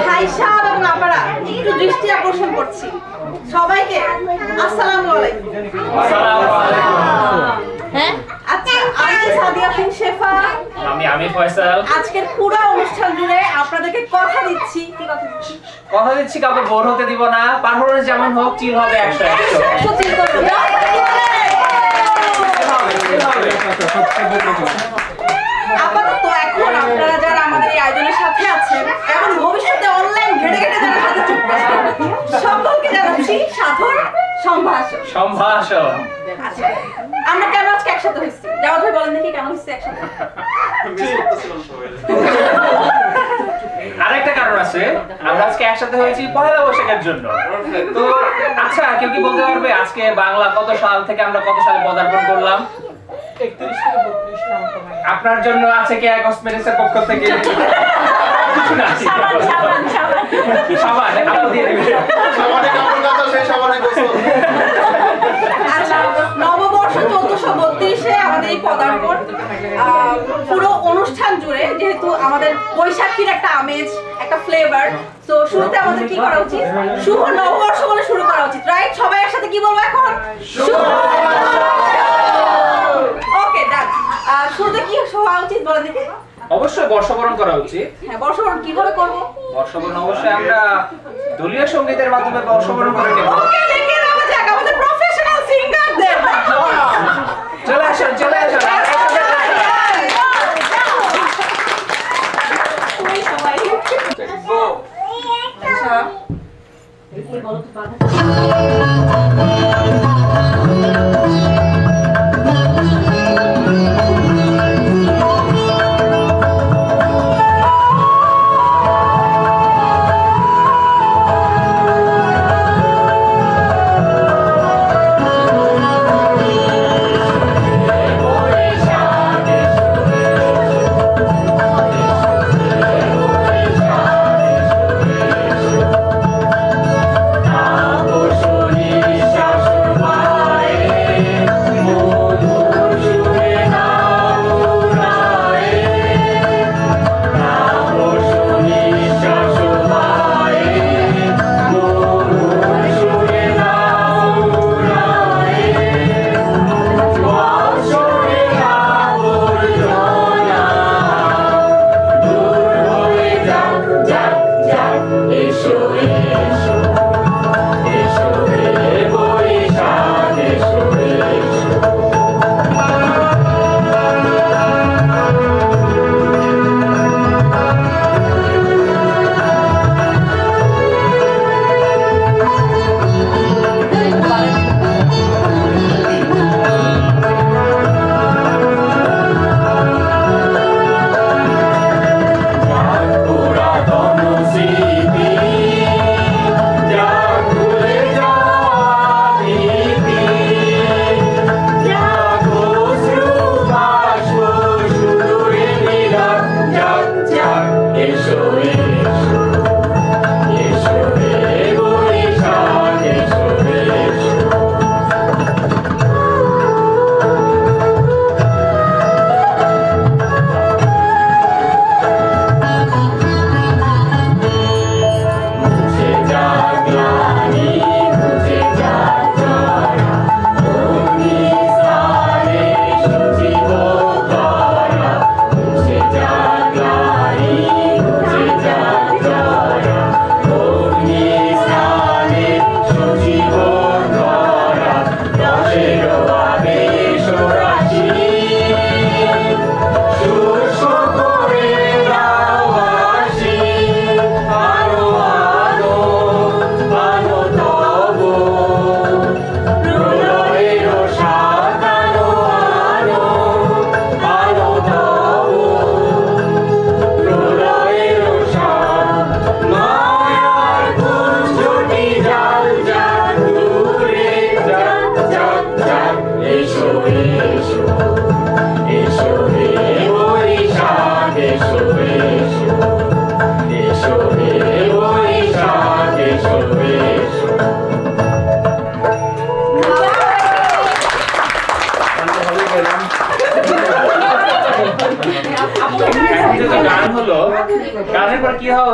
ভাই সাহেব এবং আপনারা একটু দৃষ্টি আকর্ষণ করছি সবাইকে আসসালামু আলাইকুম। হ্যাঁ আচ্ছা, আমি সাদিয়া বিন শেফা, আমি আমির ফয়সাল। আজকের পুরো অনুষ্ঠান জুড়ে আপনাদেরকে কথা দিচ্ছি, কি কথা দিচ্ছি? কাউকে বোর হতে দিব না। পারফরম্যান্স যেমন হোক, চিল হবে 100 চিল করব। আপাতত এখন আপনারা যারা আমাদের এই আয়োজনের সাথে আছেন এবং ভবিষ্যতে অনলাইন ঘেটে ঘেটে যারা সাথে যুক্ত হবেন, সকলকে জানাচ্ছি সাধুর সম্ভাষণ। আচ্ছা, আমরা কেন আজকে একসাথে হয়েছি? জামাত ভাই বলেন দেখি কেন হয়েছি একসাথে? আরেকটা কারণ আছে, আমরা আজকে একসাথে হয়েছি পহেলা বৈশাখের জন্য। তো আচ্ছা, কেউ কি বলতে পারবে আজকে বাংলা কত সাল থেকে আমরা কত সালে পদার্পণ করলাম? 31 থেকে 32 সাল। আপনার জন্য আছে কি কসমেটিক্সের পক্ষ থেকে সাবান আপনি দিয়ে দিবেন। সাবানে কাপড় কাচা সেই সাবানে গোসল। আচ্ছা, নববর্ষ 1432-এ আমাদের এই পদার্পণ পুরো অনুষ্ঠান জুড়ে, যেহেতু আমাদের বৈশাখীর একটা আমেজ, একটা ফ্লেভার, তো শুরুতে আমাদের কি করা উচিত? শুভ নববর্ষ বলে শুরু করা উচিত, রাইট? সবাই একসাথে কি বলবো এখন? শুভ ওকে, ডান। শুরুতে কি হওয়া উচিত বলেন দেখি? অবশ্যই বর্ষবরণ করা উচিত। হ্যাঁ, বর্ষবরণ কিভাবে করব? বর্ষবরণ অবশ্যই আমরা দলীয় সঙ্গীতের মাধ্যমে বর্ষবরণ করে নেব। ওকে, দেখে রাখা যাক আমাদের প্রফেশনাল সিঙ্গারদের। চলে আসুন, চলে আসুন। আচ্ছা, দেখি বলো তো বাধা। শুনি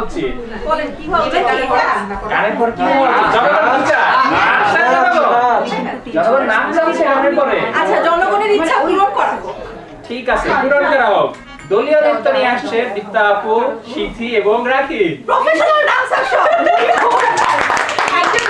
উচিত। বলেন কিভাবে গানের পর কি হওয়া উচিত? জনগণ কি চায়? জনগণ নাম চাচ্ছে গানের পরে। আচ্ছা, জনগণের ইচ্ছা পূরণ করা। ঠিক আছে, পূরণ করা হোক। দলীয় নৃত্য নিয়ে আসছে দীপ্তা আপু, সিথি এবং রাখি। প্রফেশনাল ডান্সার সব। একজন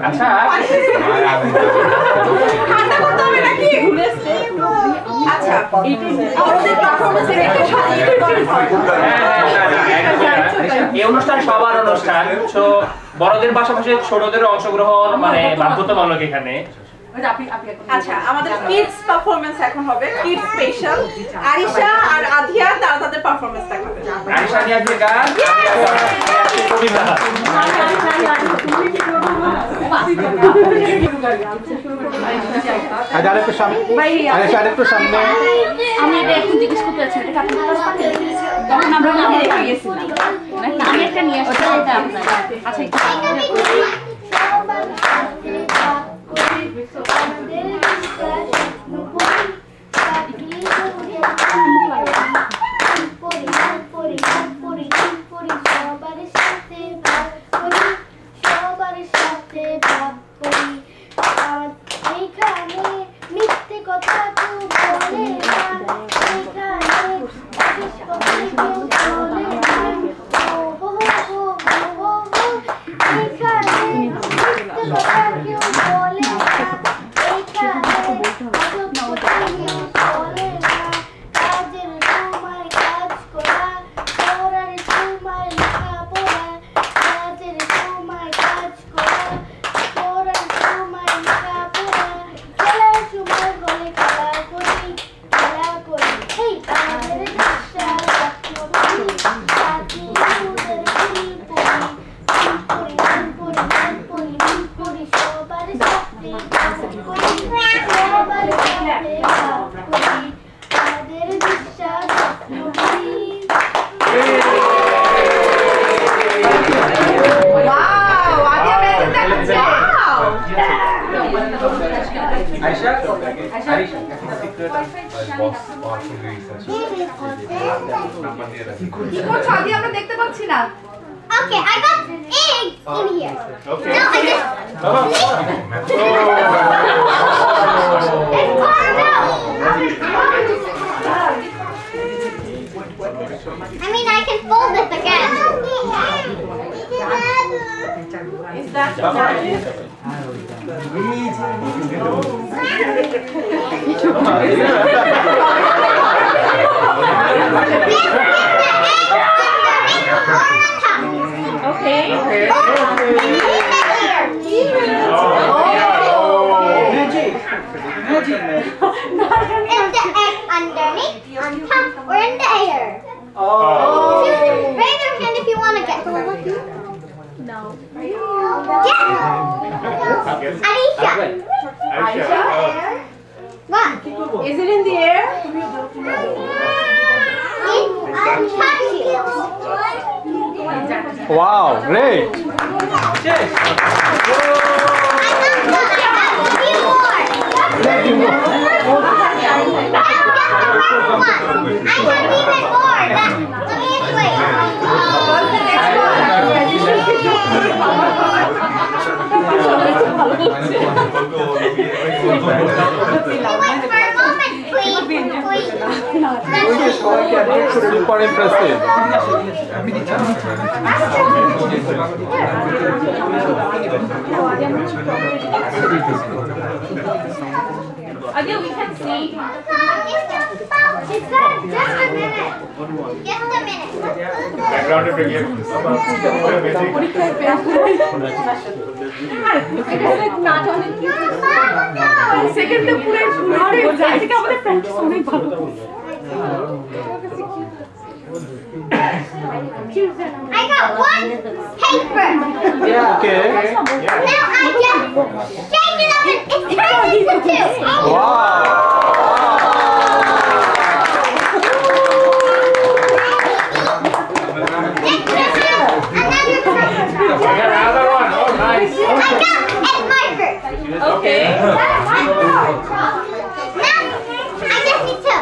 আচ্ছা ঠান্ডা করতে হবে নাকি? আচ্ছা, আমাদের পারফরম্যান্স দেখে সাজিয়ে এই অনুষ্ঠান সবার অনুষ্ঠান, তো বড়দের পাশাপাশি ছোটদেরও অংশগ্রহণ মানে বাধ্যতামূলক এখানে। আচ্ছা, আমাদের কিডস পারফরম্যান্স এখন হবে, কিডস স্পেশাল। আরিশা আর আধিয়া তারা তাদের পারফরম্যান্স দেখাবে। আরিশা নিয়ে আসবে গান, কবিতা। আরেকটু সামনে, আরেকটু সামনে। আমি এটা একটু জিজ্ঞেস করতে চাচ্ছি, এটা আপনি ক্লাস পাচ্ছেন? তখন আমরা না রেখে গেছিলাম। আমি একটা নিয়ে আসছি, এটা আপনার। আচ্ছা, একটু মিথ্যে কথা তো বলে এখানে আয়েশা আরিশা কি করছো আদি আমরা দেখতে পাচ্ছি না Okay, I got eggs in here. Okay. Now I just. It's I mean, I can fold this again. Is that Okay. Is the egg underneath, on top, or in the air? Raise your hand if you want to get one. No. Yeah. Anisha. What? Is it in the air? It touch you. Wow, great. শেষ Super impressive. Again, we can see. Just a minute. Just a minute. Background effect here. সেকেন্ডে পুরো যায় থেকে আমাদের practice অনেক ভালো I got one paper. Okay. Now I just shake it up and it turns into two. Wow. Another one. Oh, nice. I got a marker. Okay. Now I just need to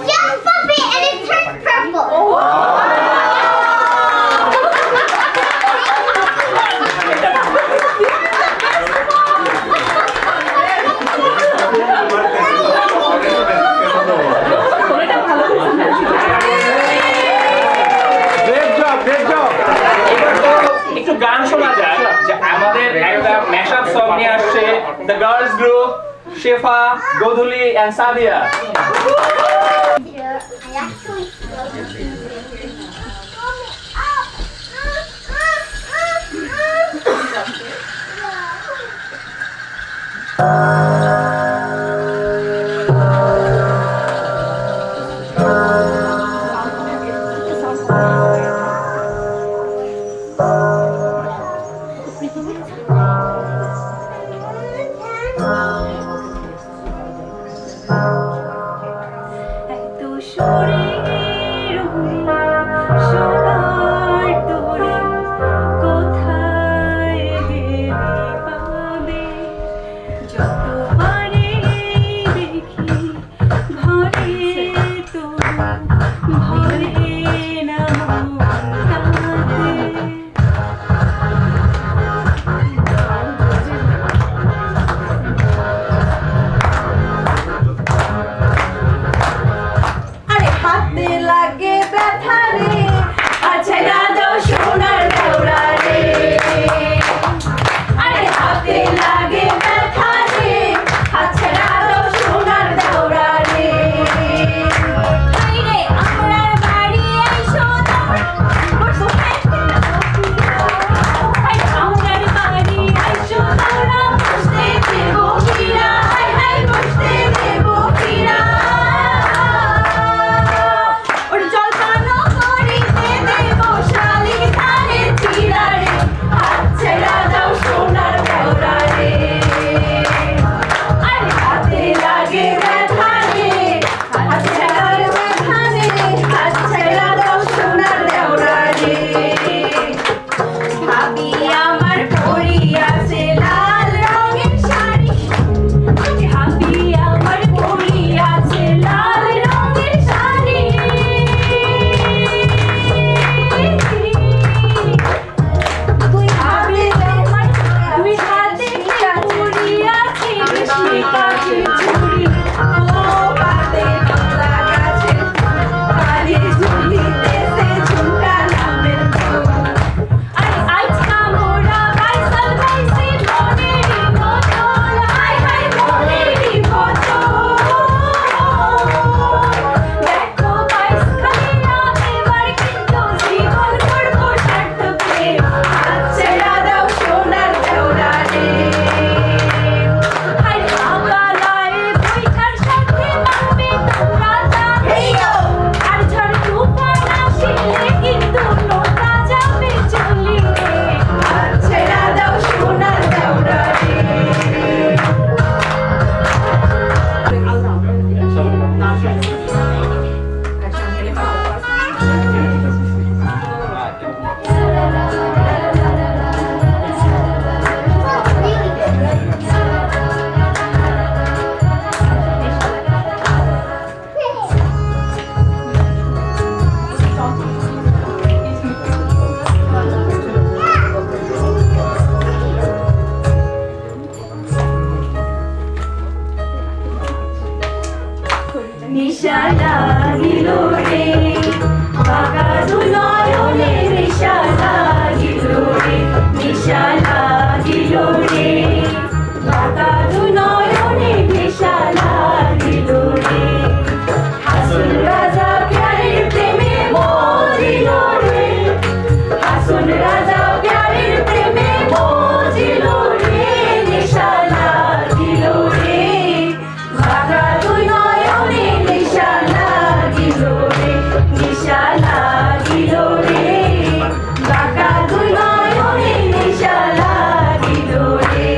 just flip it and it turns purple. Great job, great job. এবার তো একটু গান শোনা যায় যে আমাদের একটা ম্যাশআপ song নিয়ে আসছে the girls group Shefa Godhuli and Sadia I actually এত সুরে সোনার তোরে কোথায় গেলে পাবে যতবারে দেখি ঘরে তোর ভরে না মন কাঁদে হাসন রাজা প্যারের প্রেমে মজিল রে নেশা লাগিল রে বাঁকা দুই নয়নে নেশা লাগিল রে নেশা লাগিল রে বাঁকা দুই নয়নে নেশা লাগিল রে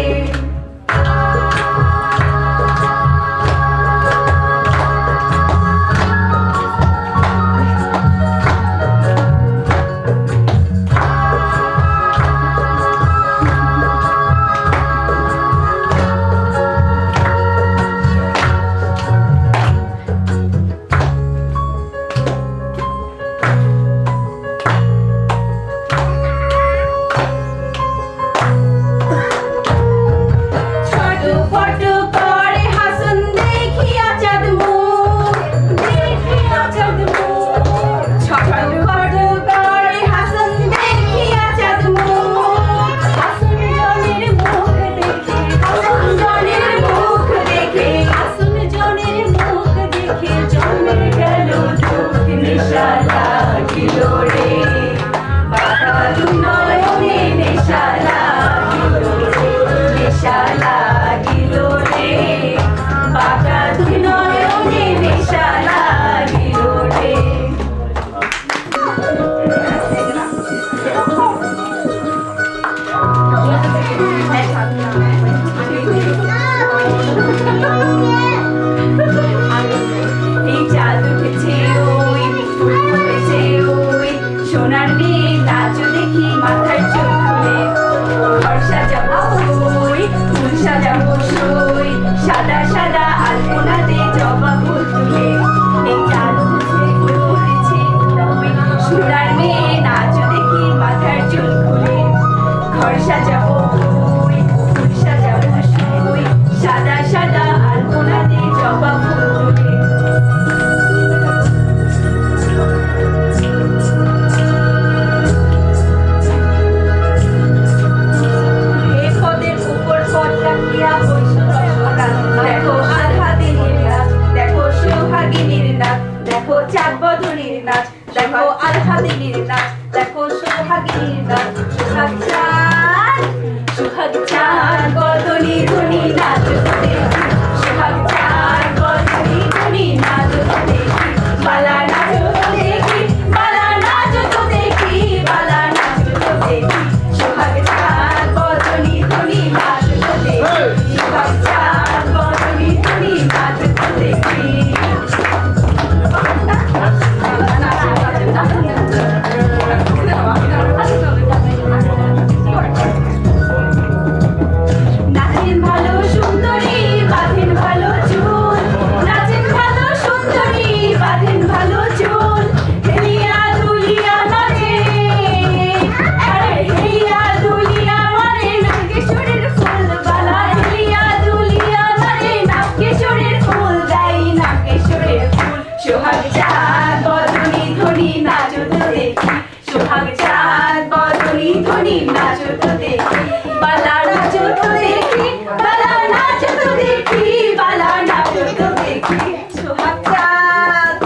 দেখো আলহাদিনীর নাচ দেখো সোহাগীর নাচ সোহাগ চাঁদ বদনী ধনী নাচ দেখি সোহাগ চাঁদ বদনী ধনী নাচ দেখি বালা নাচ দেখি বালা নাচ দেখি বালা নাচ দেখি সোহাগ চাঁদ বদনী ধনী নাচ দেখি সোহাগ চাঁদ বদনী ধনী নাচ দেখি নাচেন ভালো সুন্দরী বাঁধেন ভালো চুল নাচেন ভালো সুন্দরী বাঁধেন ভালো চুল হেলিয়া দুলিয়া নাচে আরে হেলিয়া দুলিয়া মানে নাগেশ্বরের ফুল বালা হেলিয়া দুলিয়া মানে নাগেশ্বরের ফুল দেয় নাগেশ্বরের ফুল সোহাগ চাঁদ বদনী ধনী নাচত দেখি সোহাগ চাঁদ বদনী ধনী নাচত দেখি বালা নাচত দেখি বালা নাচত দেখি বালা নাচত দেখি সোহাগ চাঁদ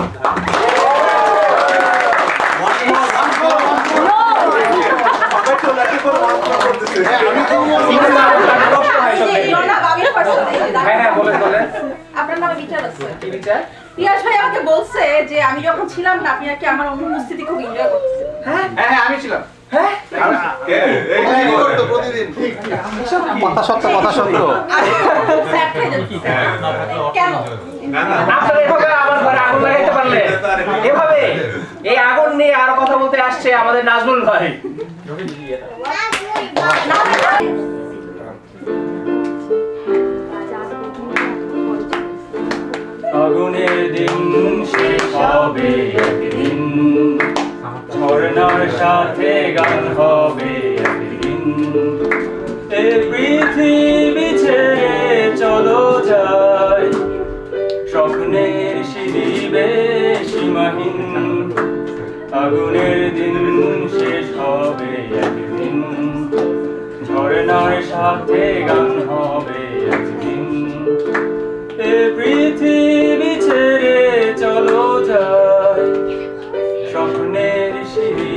আপনার নামে বিচার আছে কি বিচার? পিয়াস ভাই আমাকে বলছে যে আমি যখন ছিলাম না আপনি নাকি আমার অনুপস্থিতি খুব এনজয় করতেছেন হ্যাঁ আমি ছিলাম কথা সত্য কথা সত্য। আমি খুব sad হয়ে যাচ্ছি। কেন আপনারা এভাবে আমার ঘরে আগুন লাগাইতে পারলে এভাবে এই আগুন নিয়ে আর কথা বলতে আসছে আমাদের নাজমুল ভাই। আগুনের দিন শেষ হবে একদিন ঝর্ণার সাথে গান হবে একদিন এ পৃথিবী ছেড়ে চলো যাই স্বপ্নের সিঁড়ি সীমাহীন আগুনের দিন শেষ হবে একদিন ঝর্ণার সাথে গান হবে একদিন এ পৃথিবী ছেড়ে চলো যাই স্বপ্নের সিঁড়ি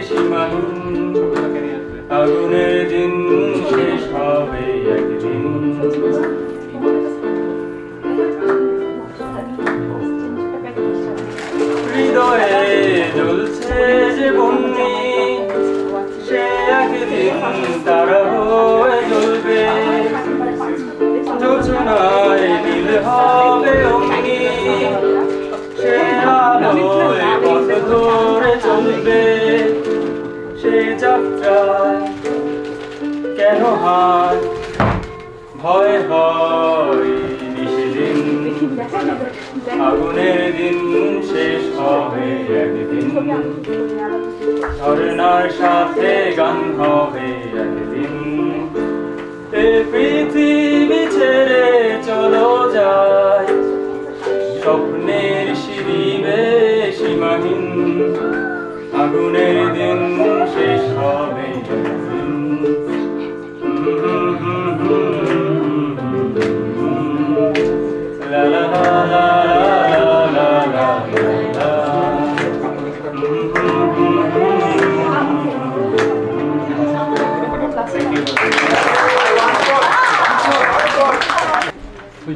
সীমাহীন একদিন তারা হয়ে জ্বলবে, যোজনায় নীল হবে অগ্নি, সে আলোয় পথ ধরে চলবে, সে যাত্রায় কেন হায় ভয় হয় নিশিদিন, আগুনের দিন শেষ হবে একদিন, ঝরনার সাথে গান হবে একদিন, এ পৃথিবী ছেড়ে চলো যায়, স্বপ্নের শিবিরে সীমাহীন, আগুনের দিন শেষ হবে একদিন। La la la la la la la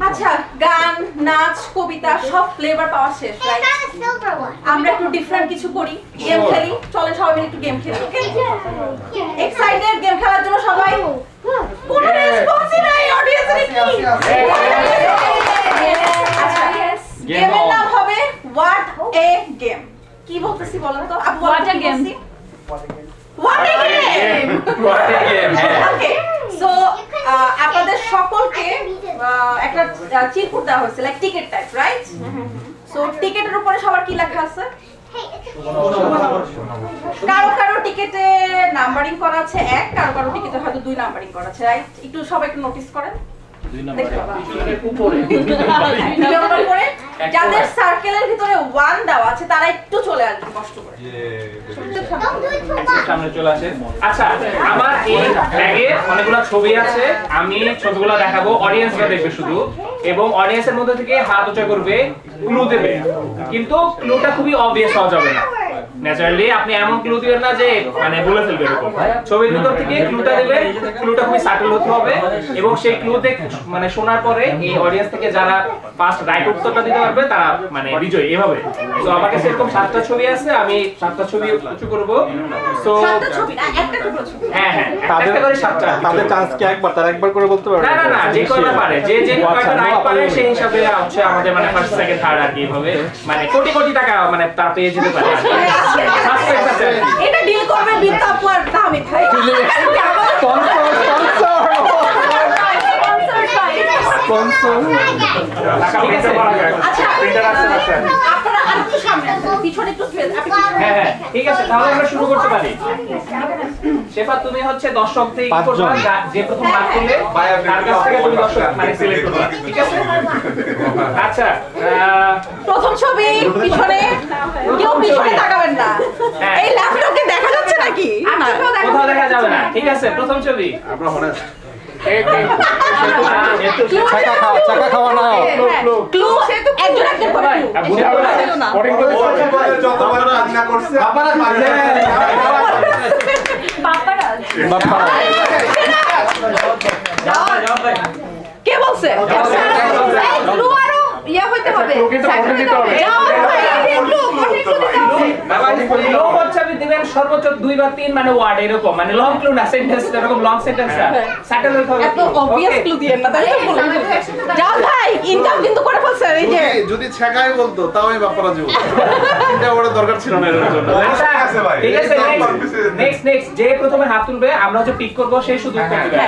আচ্ছা, গান, নাচ, কবিতা সব ফ্লেভার পাওয়া শেষ, Hey, I right? got a silver one. আমরা একটু ডিফারেন্ট কিছু করি, গেম খেলি। চলে সবাই মিলে একটু গেম খেলি, ওকে? এক্সাইটেড গেম খেলার জন্য সবাই? কোনো রেসপন্সই নাই অডিয়েন্সের কি? আচ্ছা, গেমের নাম হবে হোয়াট এ গেম। কি বলতেছি বলেন তো? আপু What a game. What a game. What a game, হ্যাঁ। ওকে, সো আপনাদের সকলকে একটা চিরকুট দেওয়া হয়েছে, like ticket type, right? So টিকেটের উপরে সবার কি লেখা আছে? Hey, it's a কারো কারো টিকেটে নাম্বারিং করা আছে 1, কারো কারো টিকেটে হয়তো 2 নাম্বারিং করা আছে, রাইট? একটু সবাই একটু নোটিস করেন। দেখতে পাবা। উপরে 2 নাম্বার করে যাদের সার্কেলের ভিতরে 1 দেওয়া আছে তারা একটু চলে আসবে কষ্ট করে। don't do it too much. সামনে চলে আসে। আচ্ছা, আমার এই ব্যাগে অনেকগুলো ছবি আছে, আমি ছবিগুলো দেখাবো, অডিয়েন্সরা দেখবে শুধু, এবং অডিয়েন্সের মধ্যে থেকে হাত উঁচা করবে, ক্লু দেবে, কিন্তু ক্লুটা খুবই অবভিয়াস হওয়া যাবে না। ন্যাচারালি আপনি এমন ক্লু দিবেন না যে মানে বলে ফেলবে এরকম। ছবির ভিতর থেকে ক্লুটা দিবেন, ক্লুটা খুবই সাটল হতে হবে, এবং সেই ক্লু মানে শোনার পরে এই অডিয়েন্স থেকে যারা ফার্স্ট রাইট উত্তরটা দিতে পারবে তারা মানে বিজয়ী। এভাবে তো আমার কাছে এরকম 7টা ছবি আছে, আমি 7টা ছবি উঁচু করব। সো 7টা ছবি না, একটা টুকরো ছবি। হ্যাঁ হ্যাঁ, একটা করে 7টা। তাদের চান্স কি একবার, তারা একবার করে বলতে পারবে? না না না, যে কয়টা পারে, যে কয়টা রাইট পারে সেই হিসাবে হচ্ছে আমাদের মানে ফার্স্ট সেকেন্ড থার্ড আর কি হবে, মানে কোটি কোটি টাকা মানে তার পেয়ে যেতে পারে। সাসপেন্স আছে। এটা ডিল করবে বিদ্যা আপু আর তাহমিদ ভাই। স্পন্সর ঠিক আছে। আচ্ছা, Printer আছে বাসায়? আপনারা আরেকটু সামনে আসুন, পিছনে একটু স্পেস, আপনি পিছনে। হ্যাঁ হ্যাঁ, ঠিক আছে, তাহলে আমরা শুরু করতে পারি। শেফা, তুমি হচ্ছে দর্শক থেকে কি করবা, যে প্রথম হাত তুললে তার কাছ থেকে তুমি দর্শক মানে সিলেক্ট করবা, ঠিক আছে? আচ্ছা, প্রথম ছবি পিছনে, কেউ পিছনে তাকাবেন না। হ্যাঁ। এই ল্যাপটপকে দেখা যাচ্ছে নাকি? না, কোথাও দেখা যাবে না, ঠিক আছে? প্রথম ছবি। আমরা হনে চাকা খাওয়া না। ক্লু একজন একজন করে clue। যতবার রান্না করছে বাপ্পা কে বলছে? ক্লু আরো ইয়া হইতে হবে। যাও ভাই, clue, কঠিন clue দিতে হবে। লো হচ্ছে আপনি দিবেন সর্বোচ্চ 2 বা 3 মানে ওয়ার্ড এরকম, মানে লং ক্লু না, সেন্টেন্স এরকম লং সেন্টেন্স না, স্যাটেল হতে হবে। এত অবভিয়াস ক্লু দিয়েন না, তাহলে তো বললাম। যাও ভাই, ইনকাম কিন্তু করে ফেলছে এই যে। যদি ছেকাই বলতো তাও আমি বাপ্পারা যাবো, এটা ওর দরকার ছিল না এর জন্য। আচ্ছা, আছে ভাই। ঠিক আছে, নেক্সট যে প্রথমে হাত তুলবে আমরা হচ্ছে পিক করব, সেই শুধু উত্তর দিবে,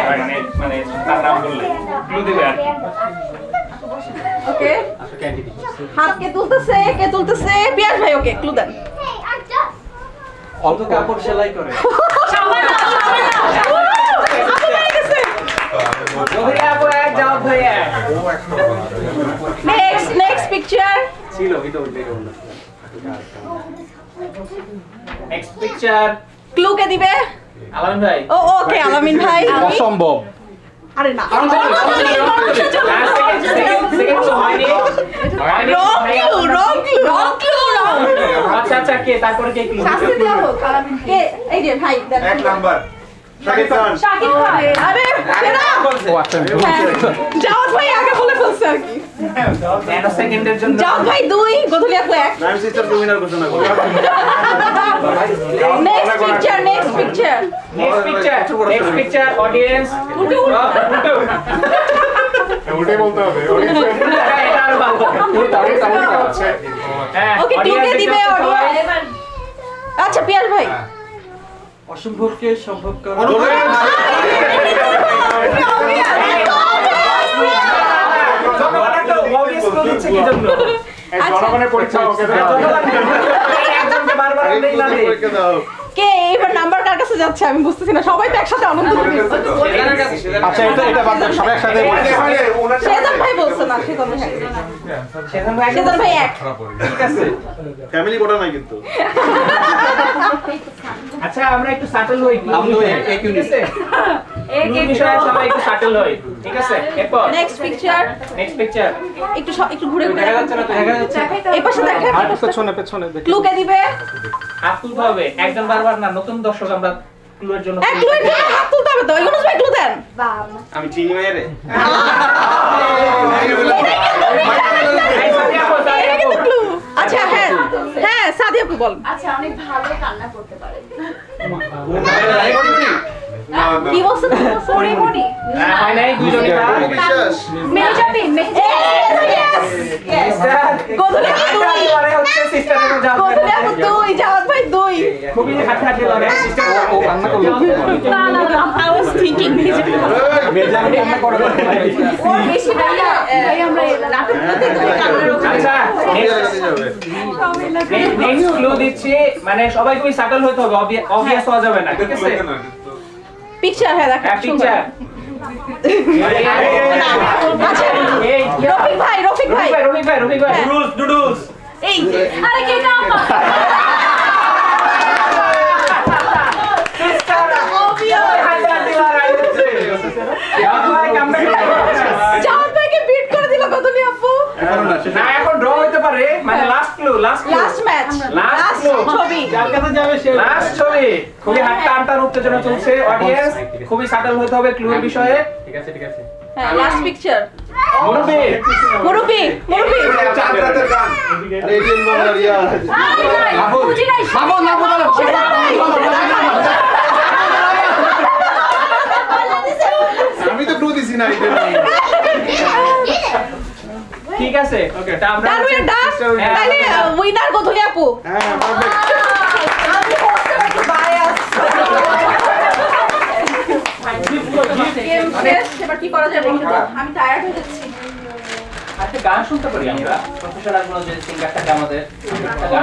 মানে তার নাম বললে ক্লু দিবে আর কি। ওকে, হাত কে তুলতেছে, কে তুলতেছে? পিয়াস ভাই, ওকে ক্লু দেন। Hey, I'm done. অল্প কাপড় সেলাই করে। জহিরা আপু এক, যাও ভাইয়া। Next picture. ছিল এটা ওইটাই বললাম। নেক্সট পিকচার ক্লু কে দিবে? আলামিন ভাই। ও ওকে, আলামিন ভাই। অসম্ভব। আরে না, সেকেন্ড তো হয়নি। রং ক্লু। আচ্ছা আচ্ছা, কে তারপরে কে ক্লু? শাস্তি দেওয়া হোক আলামিন কে? এই যে ভাই দেন। 1 নাম্বার শাকিব ভাই। আরে সেরা। ও আচ্ছা। হ্যাঁ, জাওয়াদ ভাই আগে বলে ফেলছে আর কি। ন্যানো সেকেন্ডের জন্য জাওয়াত ভাই 2, গোধূলি আপু 1। নাইম সিস্টার উইনার ঘোষণা করো। Next picture next picture audience ওটাই বলতে হবে এটা আরো ভালো হ্যাঁ ওকে 2 কে দিবে অডিয়েন্স। আচ্ছা পিয়াস ভাই অসম্ভবকে সম্ভব করা জনগণের পরীক্ষা ওকে একজনকে বারবার দেই না রে পরীক্ষা দাও। কে এবার নাম্বার কার কাছে যাচ্ছে আমি বুঝতেছি না, সবাই তো একসাথে আনন্দ করতেছে। আচ্ছা এটা বাদ দাও, সবাই একসাথে সেজন ভাই বলছে না, সেজন ভাই 1। ঠিক আছে ফ্যামিলি কোটা নাই কিন্তু। আচ্ছা আমরা একটু সাটল হই আমরা এক ইউনিট। বিষয়ে সবাই একটু সাটল হই ঠিক আছে এরপর নেক্সট পিকচার একটু ঘুরে ঘুরে দেখা যাচ্ছে না তো দেখা যাচ্ছে এই পাশে দেখেন, পেছনে ক্লু কে দিবে? হাত তুলতে হবে একজন বারবার না, নতুন দর্শক আমরা ক্লুয়ের জন্য এক ক্লু দিয়ে হাত তুলতে হবে তো। ইউনুস ভাই ক্লু দেন। আমি চিনি মেরে এটা কিন্তু ক্লু। আচ্ছা হ্যাঁ হ্যাঁ সাদিয়া আপু বল। আচ্ছা অনেক ভালো কান্না করতে পারে। কি বলছেন? পরিমণি হয় নাই দুইজনই না বিশ্বাস মেহজাবি গোধূলি আপু 2, লড়াই হচ্ছে সিস্টারের মধ্যে গোধূলি আপু 2, জাওয়াত ভাই 2। খুবই হাঁটাহাঁটি লড়াই সিস্টার ও কান্না করলো। I was thinking বেজান কান্না করে। ওর বেশি ভাইয়া আমরা নাটক করতে তো কান্নার উপরে। আচ্ছা কাছে যাবে। নেক্সট ক্লু দিচ্ছি, মানে সবাই খুবই সাটল হতে হবে, অবভিয়াস হওয়া যাবে না ঠিক আছে পিকচার হ্যাঁ দেখেন হ্যাঁ পিকচার আচ্ছা এই রফিক ভাই রফিক ভাই নুডলস এই যে আরে কে কাম্পা জাওয়াত ভাইকে বিট করে দিল গোধূলি আপু। না এখন ড্র হইতে পারে, মানে last clue last match last ছবি লাস্ট ছবি খুবই টান উত্তেজনা চলছে, অডিয়েন্স খুবই সাটল হতে হবে ক্লুর বিষয়ে ঠিক আছে হ্যাঁ লাস্ট পিকচার মুরব্বি মুরব্বি চাঁদ রাতের গান রেডিয়ান বাংলা রিয়া বুঝি নাই আমি তো ক্লু দিছি না এটা ঠিক আছে এটা আমরা ডান উই ডান তাহলে উইনার গোধূলি আপু। হ্যাঁ পারফেক্ট আমি হচ্ছে একটু বায়াস। এবার কি করা যাবে? আমি টায়ার্ড হয়ে যাচ্ছি। আচ্ছা গান শুনতে পারি আমরা, প্রফেশনাল কোনো যে সিঙ্গার থাকে আমাদের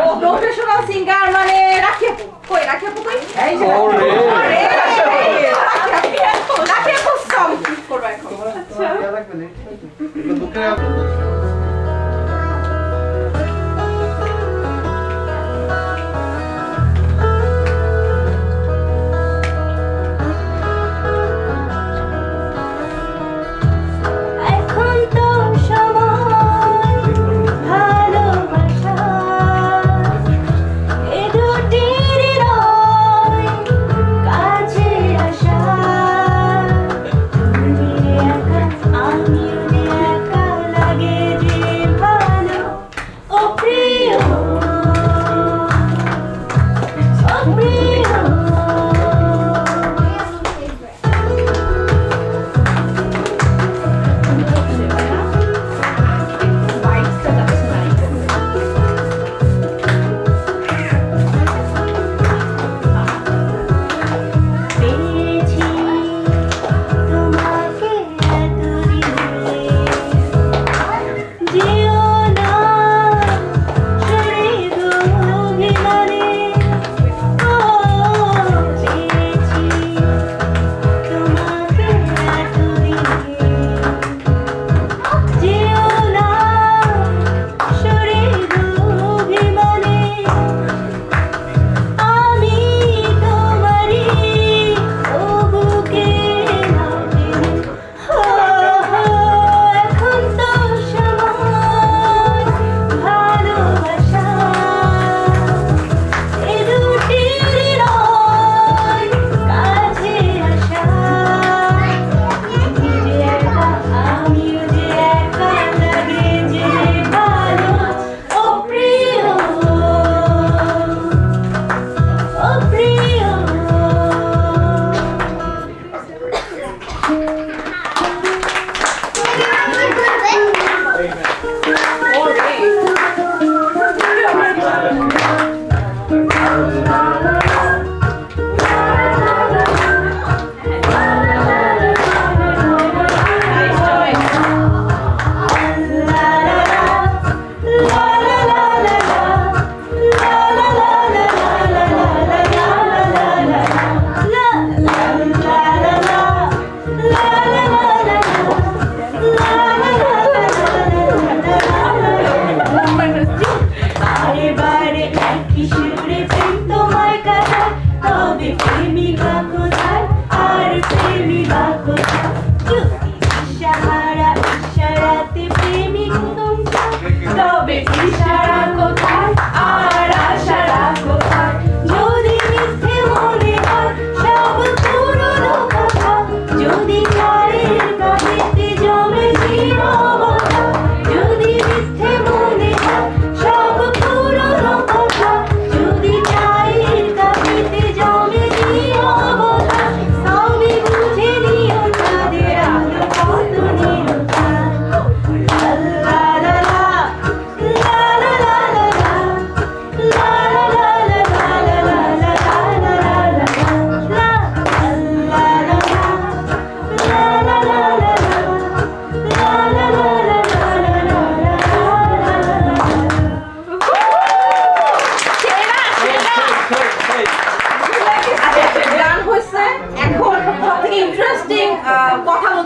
ও প্রফেশনাল সিঙ্গার মানে রাখি আপু কই? রাখি আপু কই? এই যে আরে রাখি আপু সং করবে এখন। দুঃখে এখন তো সময় ভালোবাসা এ দুটির রয়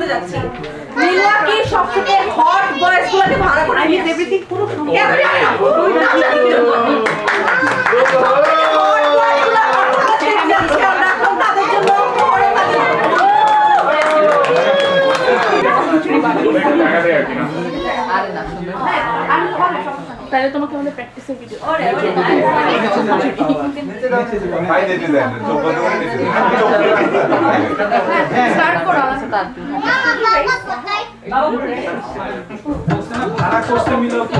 যাচ্ছি মিলওয়াকির সবথেকে হট বয়েজগুলোকে ভাড়া করে নিয়ে এভরিথিং পুরো তাহলে তোমাকে আমাদের প্র্যাকটিসের ভিডিও স্টার্ট করো আমার সাথে ভাড়া করতে মিলো কি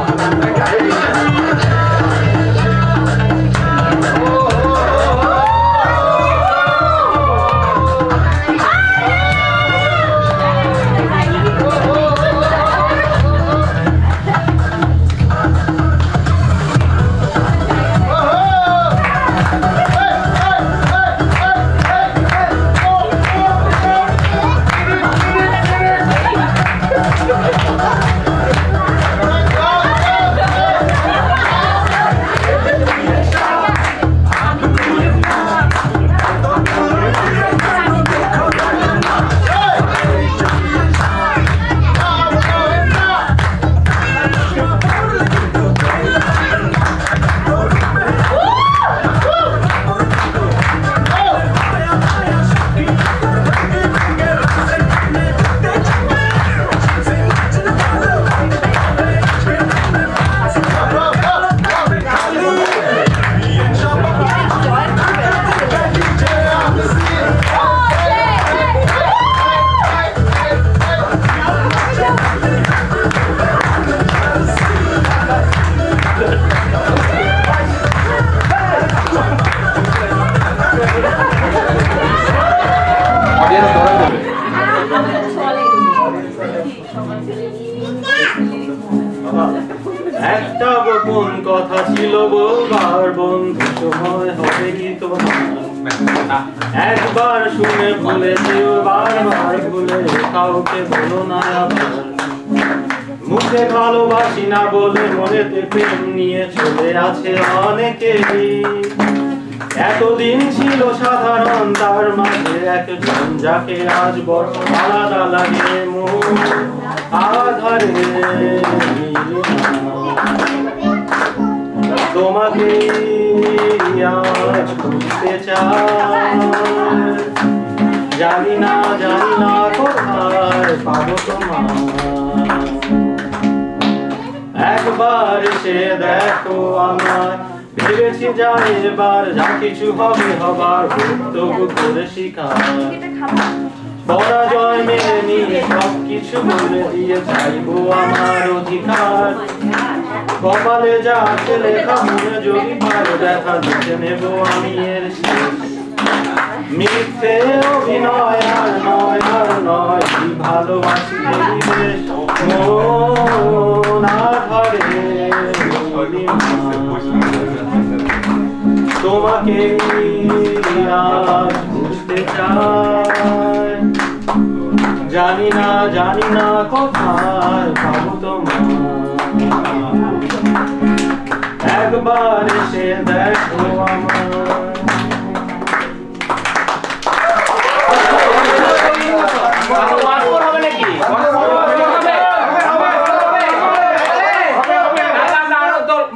একটা গোপন কথা ছিল বলবার বন্ধু সময় হবে কি তোমার একবার শুনে ভুলে যেও বারবার ভুলে কাউকে বলো না আবার মুখে ভালোবাসি না বলে মনেতে প্রেম নিয়ে চলে আছে অনেকেই এতদিন ছিল সাধারণ তার মাঝে একজন যাকে আজ বড় আলাদা লাগে মন আধারে তোমাকে আজ খুঁজতে চাই জানি না কোথায় পাবো তোমার একবার এসে দেখো আমার ভেবেছি যা এবার যা কিছু হবে হবার তবু করে শিখার পরাজয় মেনে নিয়ে সব কিছু বলে দিয়ে চাইবো আমার অধিকার কপালে যা আছে লেখা মনে যদি পারো দেখা দিতে নেব আমি এর শেষ মিথ্যে অভিনয় আর নয় কি ভালোবাসি এই বেশ মন আধারে তোমাকে আজ বুঝতে চাই জানি না কোথায় পাবো তোমার একবার এসে দেখো আমার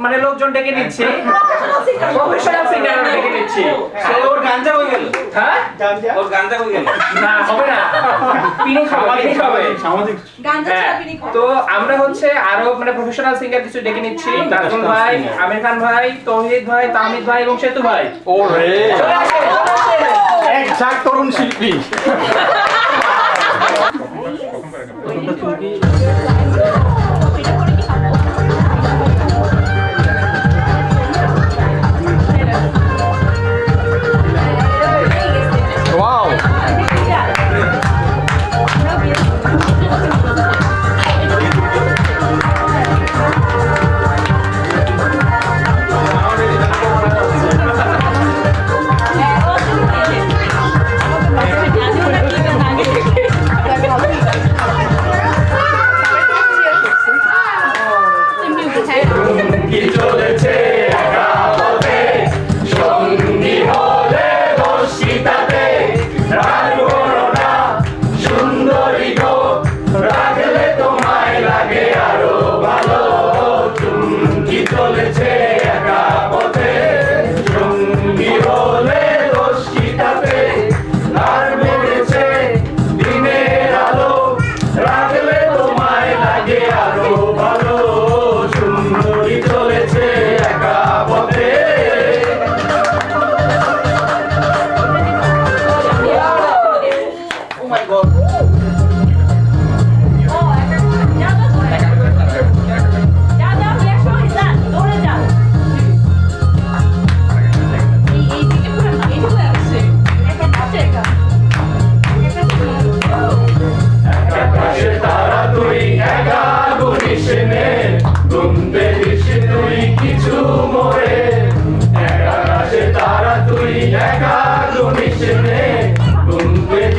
মানে লোকজন ডেকে নিচ্ছে প্রফেশনাল সিঙ্গার ডেকে নিচ্ছে ওর গাঞ্জা হয়ে গেল হ্যাঁ ওর গাঞ্জা হয়ে গেল না হবে না পিনি খাবে সামাজিক গাঞ্জা ছাড়া পিনি খাও তো আমরা হচ্ছে আরো মানে প্রফেশনাল সিঙ্গার কিছু ডেকে নিচ্ছি তাজুল ভাই আমির খান ভাই তৌহিদ ভাই তাহমিদ ভাই এবং সেতু ভাই ওরে চলে আসে এক ঝাঁক তরুণ শিল্পী Wow! কি চলেছে একা পথে সঙ্গী হলে রশিদাতে রাগ করো না সুন্দরী গো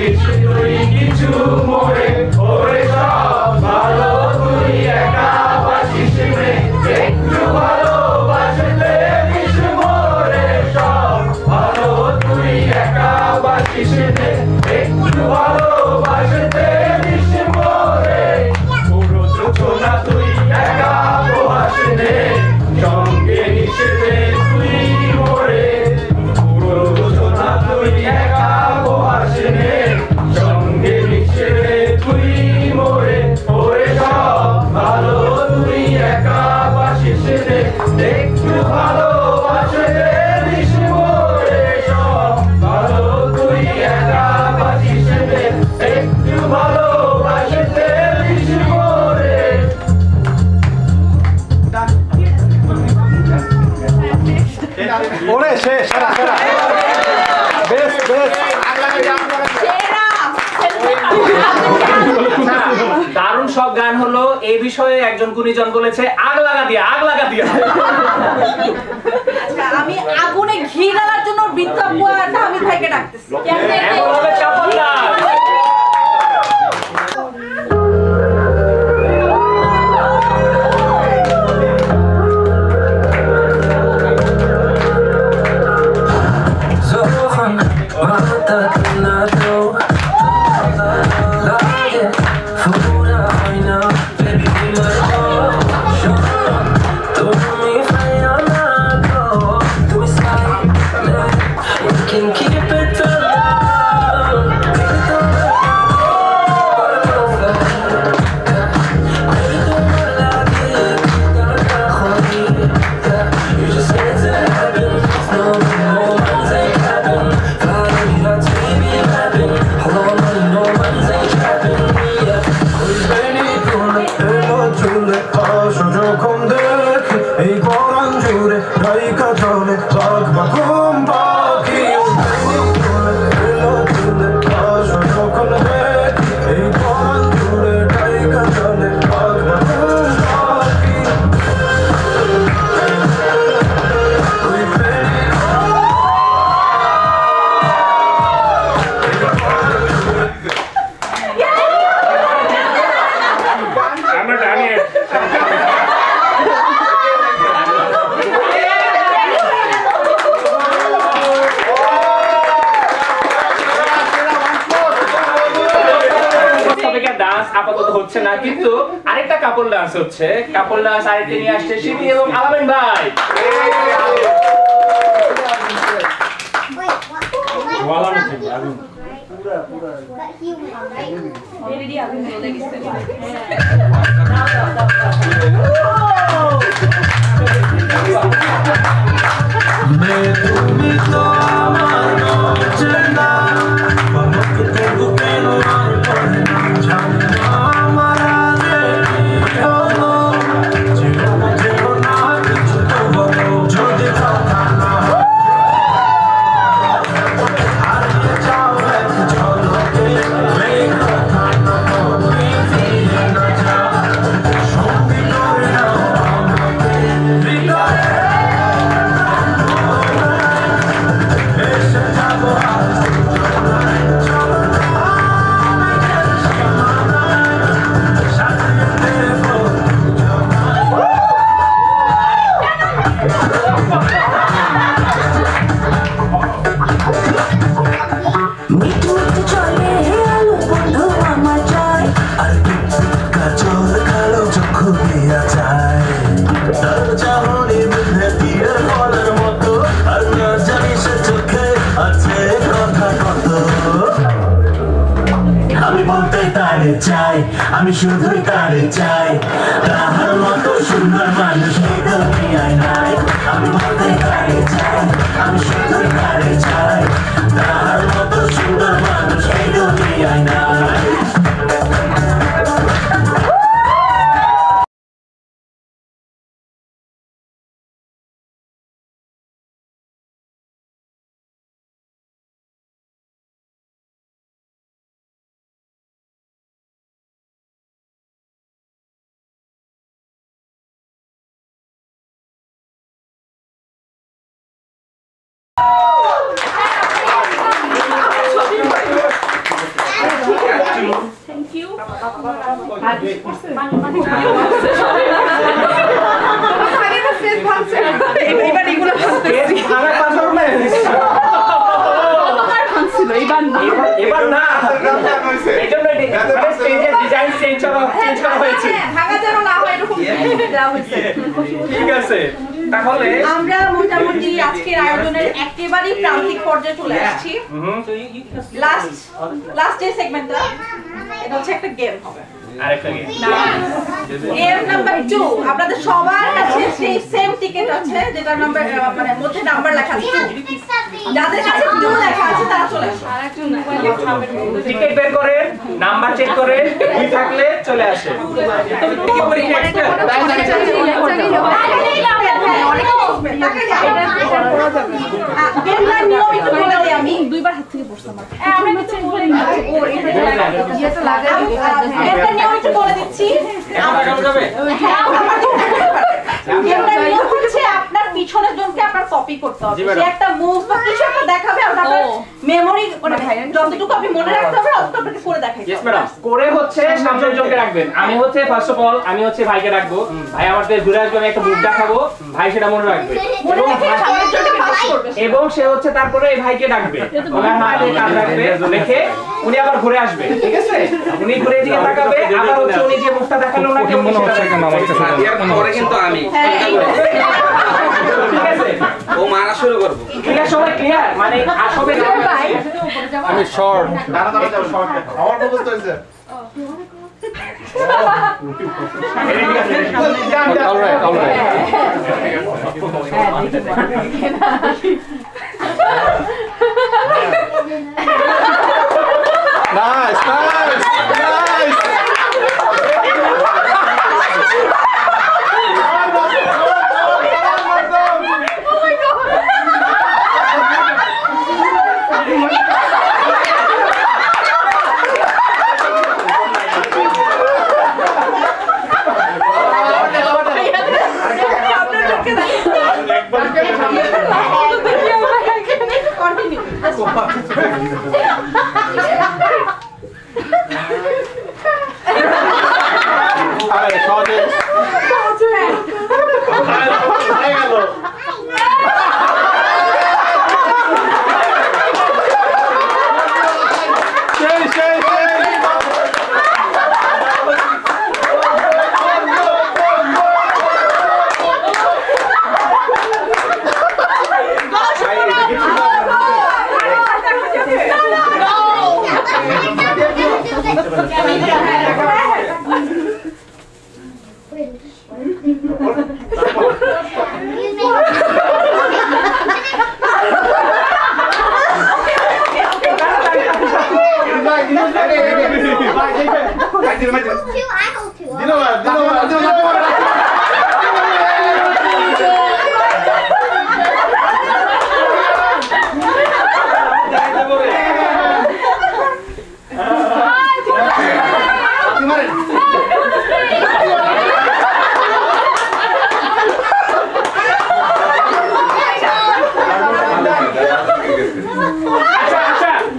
কিছুই কিছু মোরে ওরে সব ভালো তুই একা বাসিস রে একটু ভালোবাসতে দিস মোরে সব ভালো তুই একা বাসিস রে একটু ভালোবাসতে দিস মোরে পুরো যোচনা তুই একা বহাস রে সঙ্গে নিসে রে তুই মোরে পুরো যোচনা তুই একা বহাস রে সঙ্গে নিসে রে তুই মোরে ওরে সব ভালো তুই একা বাসিস রে একটু ভালোবাসতে দিস মোরে সব ভালো তুই একা বাসিস রে একটু ভালোবাসতে দিস মোরে ওরে শেষ সেরা সেরা বেশ বেশ দারুণ সব গান হলো। এই বিষয়ে একজন গুণীজন বলেছে আগ লাগা দিয়া, আগ লাগা দিয়া। আচ্ছা, আমি আগুনে ঘি ঢালার জন্য বৃদ্ধা বুয়াটা আমি ভাইকে ডাকতেছি। এখন হবে চাপল গান। Can keep it alive. আপাতত হচ্ছে না, কিন্তু আরেকটা কাপল ডান্স হচ্ছে। কাপল ডান্স আরেকটা নিয়ে আসছে শিবি এবং আলামিন ভাই। আমি শুধুই তারে চাই, তাহার মতো সুন্দর মানুষ এই দুনিয়ায় নাই। আমি বলতে তারে চাই, আমি শুধুই তারে চাই, তাহার মতো সুন্দর মানুষ এই দুনিয়ায় নাই। এবার এগুলো এবার না এইজন্য স্টেজের ডিজাইন চেঞ্জ করা হয়েছে ভাঙা যেন না হয় এরকম দেওয়া হয়েছে। ঠিক আছে তাহলে আমরা মোটামুটি আজকের আয়োজনের একেবারেই প্রান্তিক পর্যায়ে চলে আসছি। লাস্ট যে সেগমেন্টটা এটা হচ্ছে একটা গেম হবে। আরেকটা গেম গেম নাম্বার 2 আপনাদের সবার কাছে সেই সেম টিকেট আছে যেটা নাম্বার মানে মধ্যে নাম্বার লেখা আছে 2 যাদের কাছে 2 লেখা আছে তারা চলে আসুন টিকেট বের করে নাম্বার চেক করে দুই থাকলে চলে আসে কি পরীক্ষা গেমটার নিয়ম একটু বলে দিই আমি দুইবার হাত থেকে পড়ছে আমার আমরা কিছু বলি না ও এটা লাগা গেমটার নিয়ম একটু বলে দিচ্ছি গেমটার নিয়ম হচ্ছে আপনার পিছনের জনকে আপনার কপি করতে হবে সে একটা মুভ বা কিছু একটা দেখাবে আপনার মেমোরি মানে যতটুকু আপনি মনে রাখতে হবে ততটুকু আপনাকে করে দেখাইতে হবে। করে হচ্ছে সামনের জনকে রাখবেন আমি হচ্ছে ফার্স্ট অফ অল আমি হচ্ছে ভাইকে রাখবো ভাই আমাদের ঘুরে আসবে আমি একটা মুভ দেখাবো ভাই সেটা মনে রাখবে এবং সে হচ্ছে তারপরে এই ভাইকে ডাকবে ওনার হাতে কাজ রাখবে রেখে উনি আবার ঘুরে আসবে ঠিক আছে উনি ঘুরে দিকে তাকাবে আবার হচ্ছে উনি যে মুখটা দেখালো ওনাকে মনে হচ্ছে কেন আমার কাছে পরে কিন্তু আমি ঠিক আছে ও মারা শুরু করব ক্লিয়ার সবাই ক্লিয়ার মানে আসবে আমি শর্ট আমার তো বুঝতে হইছে অলরাইট নাইস আরে সহজে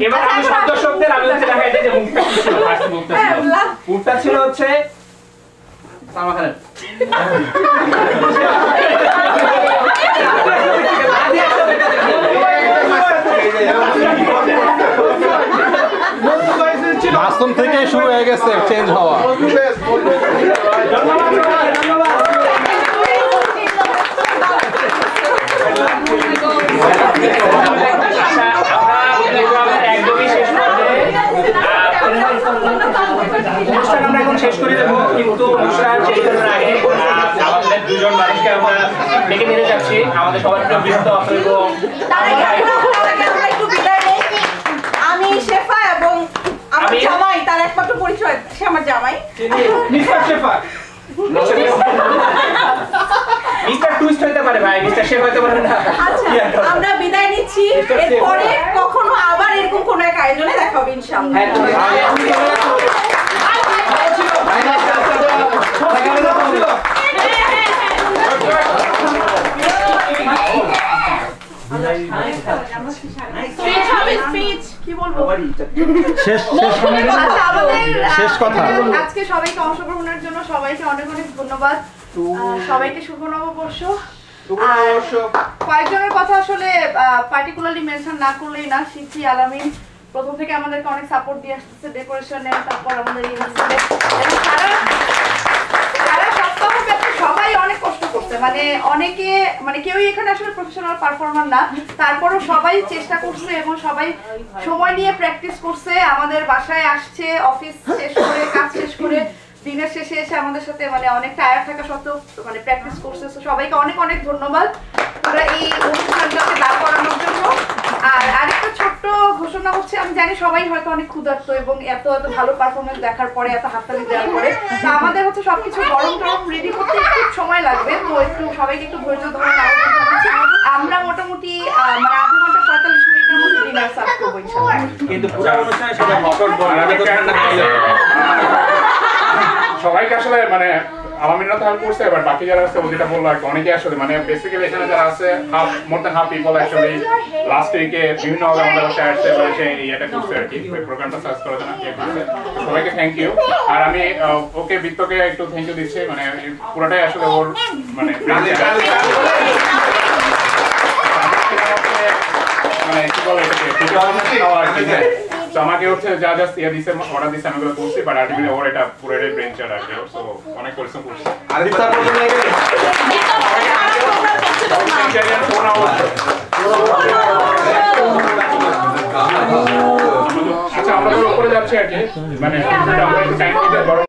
এবার আমি শব্দ শব্দের আমি হচ্ছে দেখাই দিই যে মুখটা কি ছিল ফার্স্ট মুখটা ছিল হচ্ছে সালমান খানের মাসুম থেকে শুরু হয়ে গেছে চেঞ্জ হওয়া অনুষ্ঠান আমরা এখন শেষ করে দেবো কিন্তু অনুষ্ঠান শেষ করার আগে আমাদের দুজন মানুষকে আমরা ডেকে নিয়ে যাচ্ছি আমাদের সবার একটু বৃহত্ত এবং আমি শেফা এবং আমার জামাই তার একমাত্র পরিচয় সে আমার জামাই মিস্টার শেফা মিস্টার টুইস্ট হতে পারে ভাই মিস্টার শেফ হতে পারে না আচ্ছা আমরা বিদায় নিচ্ছি এরপরে কখনো আবার এরকম কোনো এক আয়োজনে দেখা হবে ইনশাআল্লাহ স্পিচ হবে স্পিচ কি বলবো শেষ আচ্ছা আমাদের শেষ কথা। আজকে সবাইকে অংশগ্রহণের জন্য সবাইকে অনেক অনেক ধন্যবাদ সবাইকে শুভ নববর্ষ আর কয়েকজনের কথা আসলে পার্টিকুলারলি মেনশন না করলেই না শিখি আলামিন প্রথম থেকে আমাদেরকে অনেক সাপোর্ট দিয়ে আসতেছে ডেকোরেশনে তারপর আমাদের ইউনিভার্সিটিতে এবং সারা সপ্তাহ ব্যাপী সবাই অনেক কষ্ট করছে মানে অনেকে মানে কেউই এখানে আসলে প্রফেশনাল পারফর্মার না তারপরও সবাই চেষ্টা করছে এবং সবাই সময় নিয়ে প্র্যাকটিস করছে আমাদের বাসায় আসছে অফিস শেষ করে কাজ শেষ করে দিনের শেষে এসে আমাদের সাথে মানে অনেক টায়ার্ড থাকা সত্ত্বেও মানে প্র্যাকটিস করছে সবাইকে অনেক অনেক ধন্যবাদ আমরা এই অনুষ্ঠানটাকে দাঁড় করানোর জন্য আর আরেকটা ছোট্ট ঘোষণা হচ্ছে আমি জানি সবাই হয়তো অনেক ক্ষুধার্ত এবং এত ভালো পারফরমেন্স দেখার পরে এত হাততালি দেওয়ার পরে তো আমাদের হচ্ছে সবকিছু গরম টরম রেডি করতে একটু সময় লাগবে তো একটু সবাইকে একটু ধৈর্য ধরে আমরা মোটামুটি মানে আধা ঘন্টা 45 মিনিটের মধ্যে ডিনার সার্ভ করবো ইনশাআল্লাহ কিন্তু পুরো অনুষ্ঠানে সবাই হটর সবাইকে আসলে মানে আলামিনরা তো হেল্প করছে এবার বাকি যারা আছে ও যেটা বললো আর কি অনেকে আসলে মানে বেসিক্যালি এখানে যারা আছে more than half people actually last উইকে বিভিন্ন ভাবে আমাদের বাসায় আসছে এবার এসে এটা করছে আর কি প্রোগ্রামটা সার্চ করে দেন সবাইকে থ্যাংক ইউ আর আমি ওকে বিত্তকে একটু থ্যাংক ইউ দিচ্ছি মানে পুরোটাই আসলে ওর মানে মানে কি বলে এটাকে তো আমাকে হচ্ছে যা যা ইয়ে দিছে অর্ডার দিছে আমি ওগুলো করছি বাট আলটিমেটলি ওর এটা পুরোটাই ব্রেন চার আর কি সো অনেক পরিশ্রম করছি আচ্ছা আমরা উপরে যাচ্ছি আর কি মানে আমরা একটু টাইম দিতে